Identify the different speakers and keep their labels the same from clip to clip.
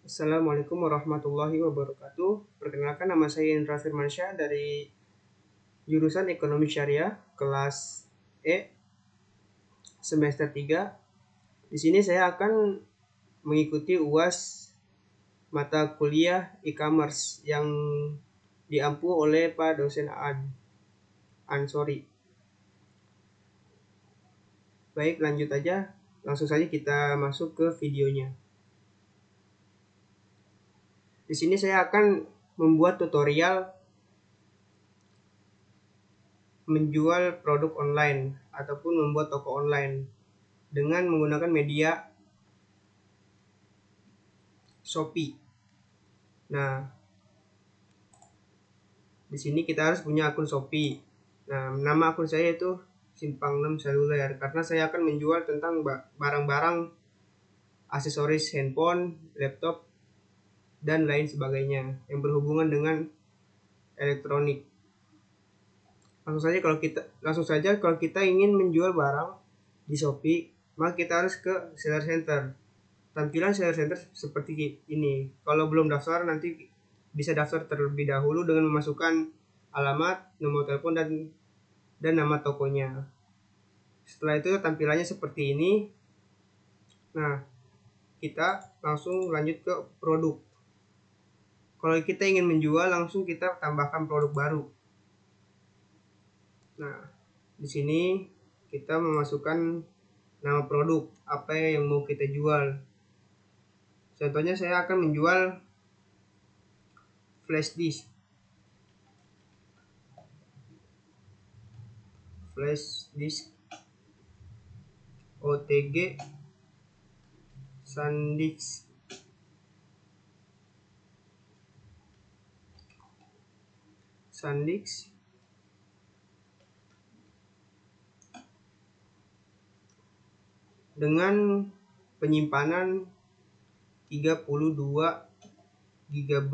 Speaker 1: Assalamualaikum warahmatullahi wabarakatuh. Perkenalkan, nama saya Indra Firmansyah dari jurusan Ekonomi Syariah kelas E semester 3. Di sini saya akan mengikuti UAS mata kuliah e-commerce yang diampu oleh Pak dosen Ansori. Baik, lanjut aja. Langsung saja kita masuk ke videonya. Di sini saya akan membuat tutorial menjual produk online ataupun membuat toko online dengan menggunakan media Shopee. Nah, di sini kita harus punya akun Shopee. Nah, nama akun saya itu Simpang 6 Seluler karena saya akan menjual tentang barang-barang aksesoris handphone, laptop, dan lain sebagainya yang berhubungan dengan elektronik. Langsung saja kalau kita ingin menjual barang di Shopee, maka kita harus ke seller center. Tampilan seller center seperti ini. Kalau belum daftar, nanti bisa daftar terlebih dahulu dengan memasukkan alamat, nomor telepon, dan nama tokonya. Setelah itu tampilannya seperti ini. Nah, kita langsung lanjut ke produk. Kalau kita ingin menjual, langsung kita tambahkan produk baru. Nah, di sini kita memasukkan nama produk, apa yang mau kita jual. Contohnya saya akan menjual flash disk OTG SanDisk dengan penyimpanan 32 GB.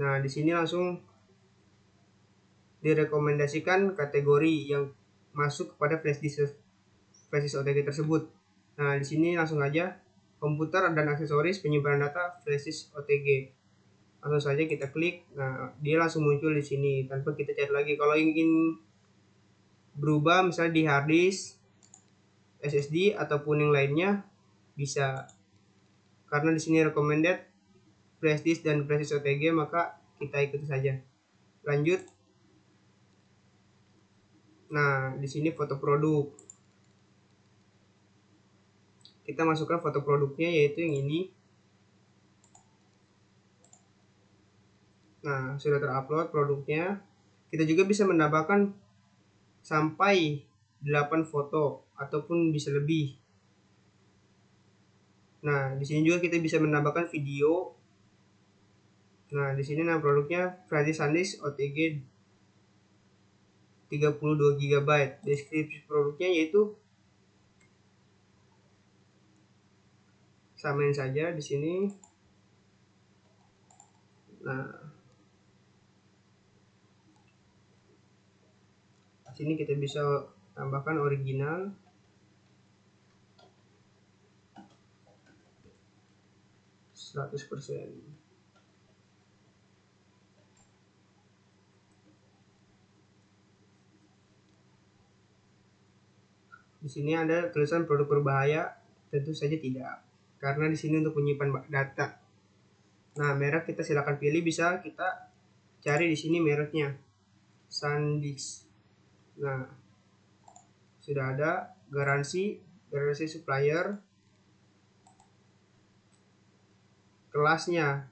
Speaker 1: Nah, di sini langsung direkomendasikan kategori yang masuk kepada flash disk OTG tersebut. Nah, di sini langsung aja komputer dan aksesoris penyimpanan data flash disk OTG. Langsung saja kita klik. Nah, dia langsung muncul di sini tanpa kita cari lagi. Kalau ingin berubah misalnya di hard disk, SSD ataupun yang lainnya bisa. Karena di sini recommended flash disk dan flash disk OTG, maka kita ikuti saja. Lanjut. Nah, di sini foto produk. Kita masukkan foto produknya, yaitu yang ini. Nah, sudah terupload produknya. Kita juga bisa menambahkan sampai 8 foto ataupun bisa lebih. Nah, di sini juga kita bisa menambahkan video. Nah, di sini nama produknya Flash SanDisk OTG 32 GB. Deskripsi produknya yaitu samain saja di sini. Nah, di sini kita bisa tambahkan original. %. Di sini ada tulisan produk berbahaya, tentu saja tidak, karena di sini untuk menyimpan data. Nah, merek kita silakan pilih, bisa kita cari di sini mereknya SanDisk. Nah, sudah ada garansi supplier, kelasnya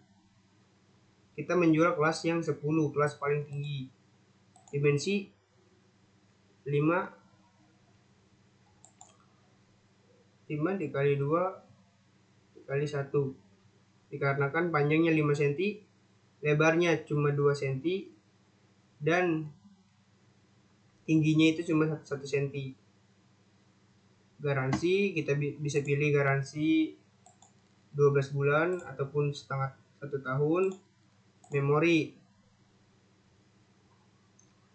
Speaker 1: kita menjual kelas yang 10, kelas paling tinggi, dimensi 5 dikali 2 kali 1, dikarenakan panjangnya 5 cm, lebarnya cuma 2 cm, dan tingginya itu cuma 1 cm. Garansi kita bisa pilih garansi 12 bulan ataupun setengah 1 tahun. Memori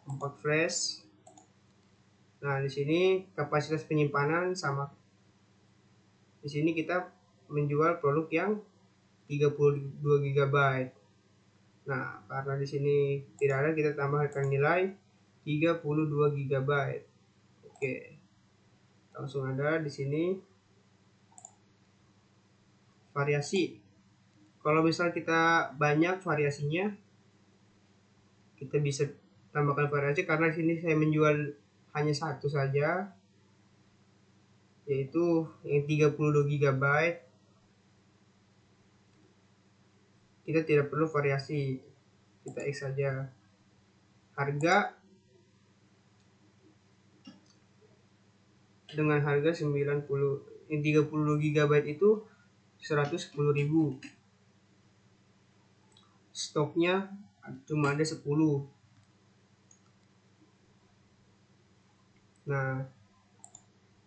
Speaker 1: 4 flash. Nah, di sini kapasitas penyimpanan sama. Di sini kita menjual produk yang 32 GB. Nah, karena di sini tidak ada, kita tambahkan nilai 32 GB. Oke. Langsung ada di sini variasi. Kalau misal kita banyak variasinya, kita bisa tambahkan variasi. Karena di sini saya menjual hanya satu saja, yaitu yang 32 GB. Kita tidak perlu variasi, kita X saja. Harga dengan harga 90, yang 30 GB itu 110.000. Stoknya cuma ada 10. Nah,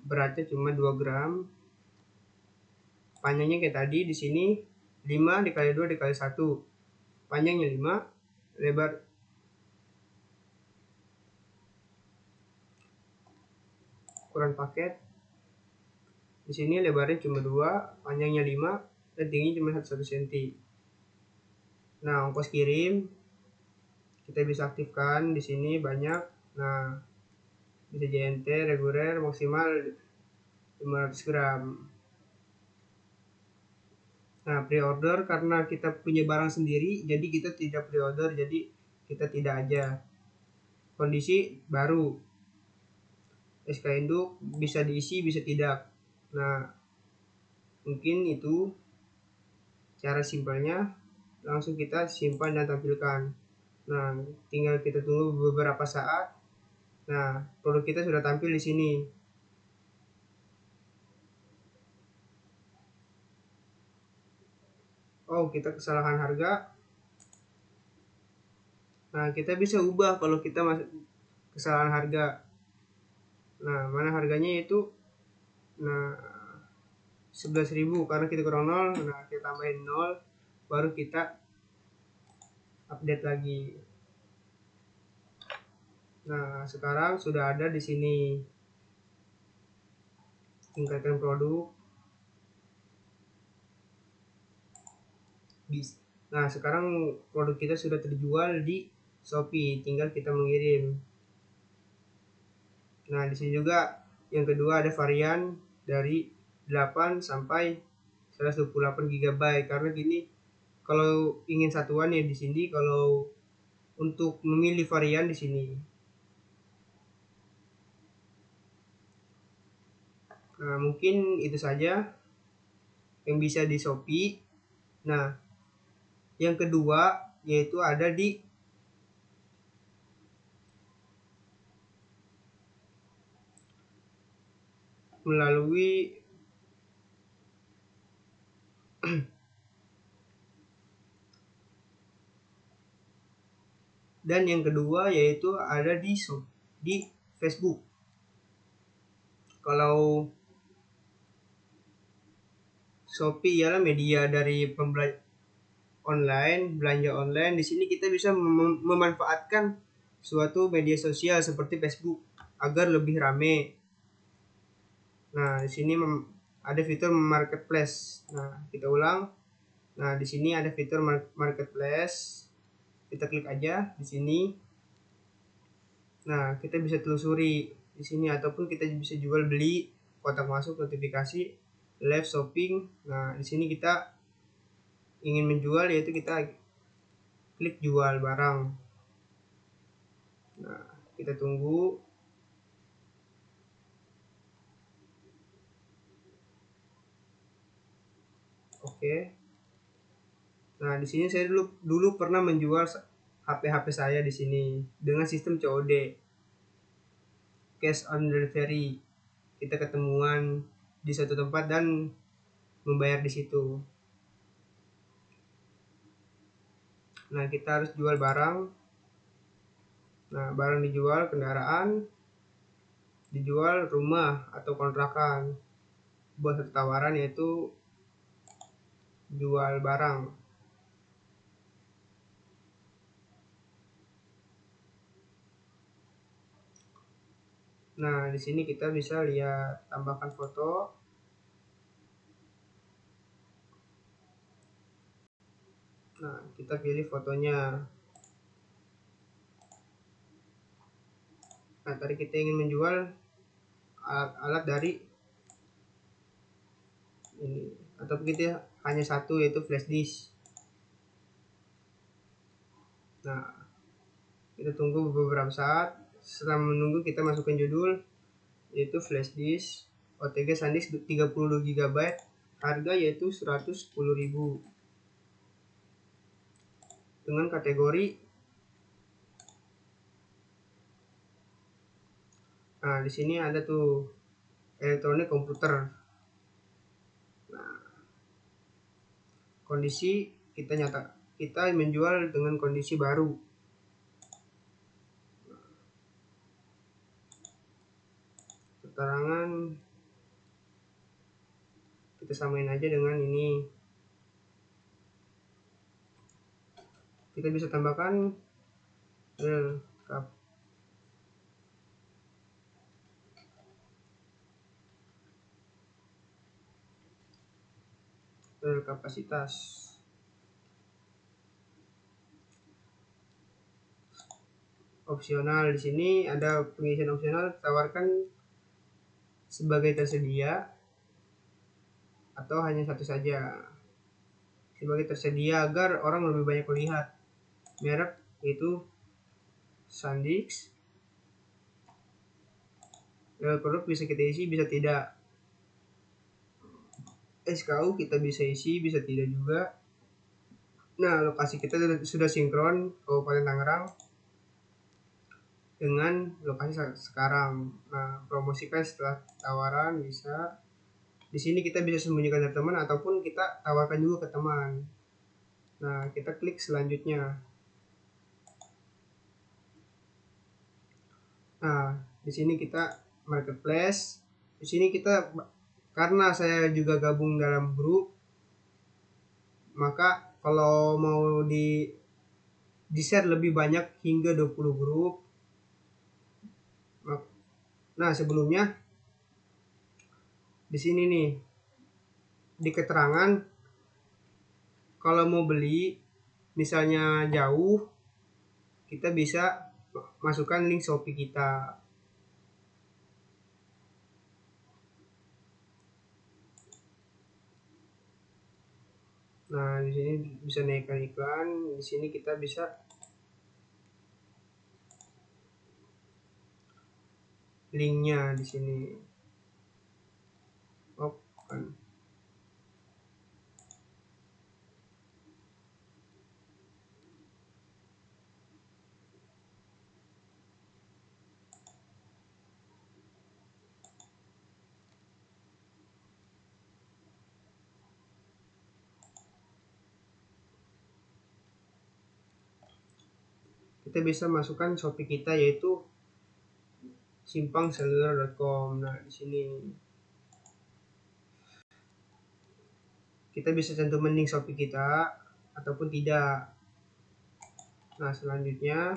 Speaker 1: beratnya cuma 2 gram. Panjangnya kayak tadi, di sini 5 dikali 2 dikali 1. Panjangnya 5, lebar ukuran paket. Di sini lebarnya cuma 2, panjangnya 5, dan tingginya cuma 1 cm. Nah, ongkos kirim kita bisa aktifkan di sini banyak. Nah, bisa JNT reguler maksimal 500 gram. Nah, pre-order karena kita punya barang sendiri, jadi kita tidak pre-order, jadi kita tidak aja. Kondisi baru, SK induk bisa diisi bisa tidak. Nah, mungkin itu cara simpelnya. Langsung kita simpan dan tampilkan. Nah, tinggal kita tunggu beberapa saat. Nah, produk kita sudah tampil di sini. Oh, kita kesalahan harga. Nah, kita bisa ubah kalau kita masuk kesalahan harga. Nah, mana harganya itu, nah, 11.000 karena kita kurang 0. Nah, kita tambahin 0, baru kita update lagi. Nah, sekarang sudah ada di sini. Tingkatkan produk. Nah, sekarang produk kita sudah terjual di Shopee, tinggal kita mengirim. Nah, di sini juga yang kedua ada varian dari 8 sampai 128 GB. Karena gini, kalau ingin satuan ya di sini, kalau untuk memilih varian di sini. Nah, mungkin itu saja yang bisa di Shopee. Nah, yang kedua yaitu ada di melalui dan yang kedua yaitu ada di Facebook. Kalau Shopee ialah media dari belanja online. Di sini kita bisa memanfaatkan suatu media sosial seperti Facebook agar lebih rame. Nah, di sini ada fitur marketplace. Nah, kita ulang. Nah, di sini ada fitur marketplace. Kita klik aja di sini. Nah, kita bisa telusuri di sini ataupun kita bisa jual beli, kotak masuk, notifikasi, live shopping. Nah, di sini kita ingin menjual, yaitu kita klik jual barang. Nah, kita tunggu. Oke. Nah, di sini saya dulu pernah menjual HP saya di sini dengan sistem COD, cash on delivery. Kita ketemuan di suatu tempat dan membayar di situ. Nah, kita harus jual barang. Nah, barang dijual, kendaraan dijual, rumah atau kontrakan. Buat satu tawaran yaitu jual barang. Nah, di sini kita bisa lihat tambahkan foto. Nah, kita pilih fotonya. Nah, tadi kita ingin menjual alat dari ini, atau kita hanya satu, yaitu flash disk. Nah, kita tunggu beberapa saat. Setelah menunggu, kita masukkan judul, yaitu flash disk OTG SanDisk 32 GB, harga yaitu 110.000, dengan kategori. Nah, di sini ada tuh elektronik komputer. Nah, kondisi kita menjual dengan kondisi baru. Keterangan kita samain aja dengan ini. Kita bisa tambahkan kapasitas. Opsional, di sini ada pengisian opsional, tawarkan sebagai tersedia atau hanya satu saja. Sebagai tersedia agar orang lebih banyak melihat. Merek itu SanDisk. Produk bisa kita isi, bisa tidak. SKU kita bisa isi, bisa tidak juga. Nah, lokasi kita sudah sinkron Kabupaten Tangerang dengan lokasi sekarang. Nah, promosikan setelah tawaran bisa. Di sini kita bisa sembunyikan dari teman ataupun kita tawarkan juga ke teman. Nah, kita klik selanjutnya. Nah, di sini kita marketplace. Di sini kita, karena saya juga gabung dalam grup, maka kalau mau di share lebih banyak hingga 20 grup. Nah, sebelumnya di sini nih di keterangan, kalau mau beli misalnya jauh, kita bisa masukkan link Shopee kita. Nah, di sini bisa naikkan iklan. Di sini kita bisa linknya di sini. Open. Kita bisa masukkan Shopee kita, yaitu simpangseluler.com. Nah, di sini kita bisa cantumin link Shopee kita ataupun tidak. Nah, selanjutnya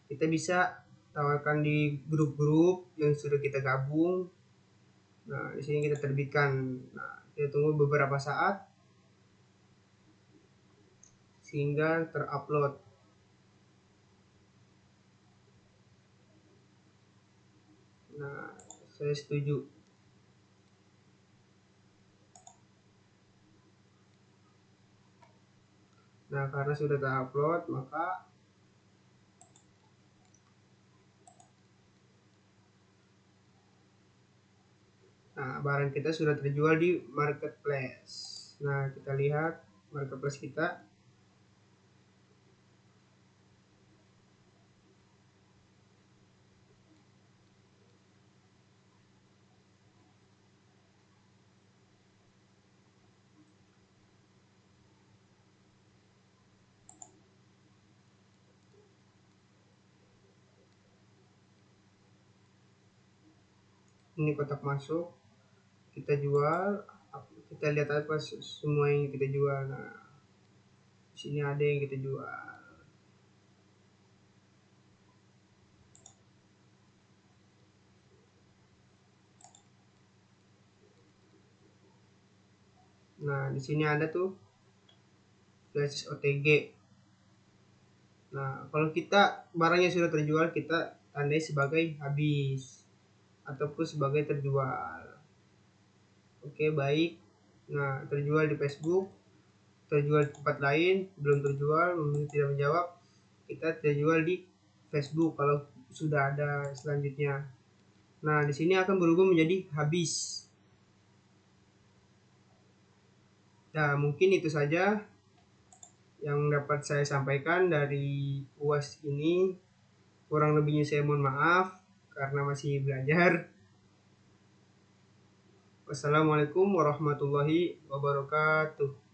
Speaker 1: kita bisa tawarkan di grup-grup yang sudah kita gabung. Nah, di sini kita terbitkan. Nah, kita tunggu beberapa saat sehingga terupload. Nah, saya setuju. Nah, karena sudah terupload, maka barang kita sudah terjual di marketplace. Nah, kita lihat marketplace kita. Ini kotak masuk, kita jual, kita lihat apa semua yang kita jual. Nah, di sini ada yang kita jual. Nah, di sini ada tuh flashdisk OTG. Nah, kalau kita barangnya sudah terjual, kita tandai sebagai habis ataupun sebagai terjual. Oke, baik. Nah, terjual di Facebook, terjual di tempat lain, belum terjual, tidak menjawab, kita terjual di Facebook kalau sudah ada selanjutnya. Nah, di sini akan berubah menjadi habis. Nah, mungkin itu saja yang dapat saya sampaikan dari UAS ini. Kurang lebihnya saya mohon maaf karena masih belajar. Wassalamualaikum warahmatullahi wabarakatuh.